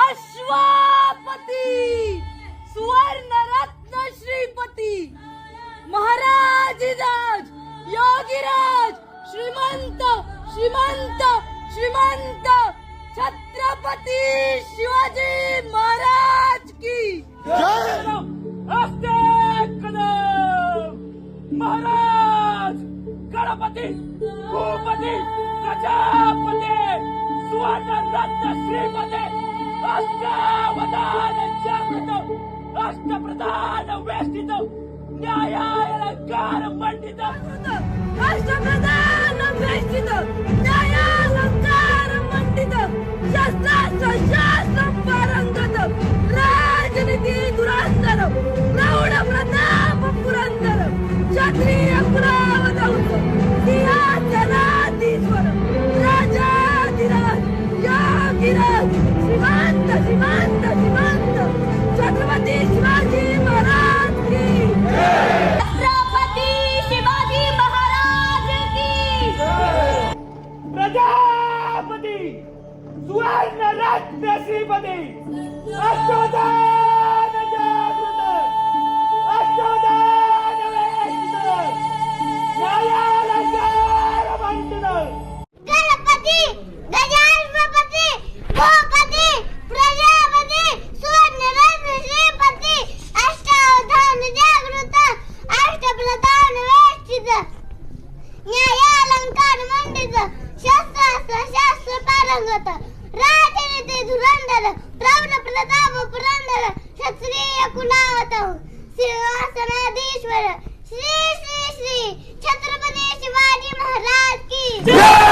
अश्वापती सुवर्ण रत्न श्रीपती महाराज योगीराज श्रीमंत श्रीमंत श्रीमंत छत्रपती शिवाजी महाराज की असते कदम महाराज गणपती भूपती प्रजापती सुवर्ण रत्न श्रीपती अष्टावधान जागृत अष्टप्रधान वेष्टित न्यायालंकार मंडित अष्टप्रधान वेष्टित न्यायालंकार मंडित शास्त्रार्थ शास्त्र पारंगत राजनीती धुरंधर प्रौढ प्रताप पुरंदर क्षत्रिय कुलावधूत सिंहासनाधीश्वर राजाधिराज योगीराज श्रीमंत श्रीमंत श्रीमंत छत्रपती शिवाजी महाराज की छत्रपती शिवाजी महाराज की प्रजापती सुवर्ण रत्न श्रीपती अष्टोदान जागृत अष्टोदान वेष्टित न्यायालंकार मंडित गणपती गजानपती भूपती प्रजापती सुवर्णरत्न श्रीपती अष्टावधान जागृत अष्टप्रधान वेष्टित न्यायालंकार मंडित शास्त्रार्थ शास्त्र पारंगत राजनीती धुरंधर प्रौढ प्रताप पुरंदर क्षत्रिय कुलावधूत सिंहासनाधीश्वर श्री श्री श्री छत्रपती शिवाजी महाराज की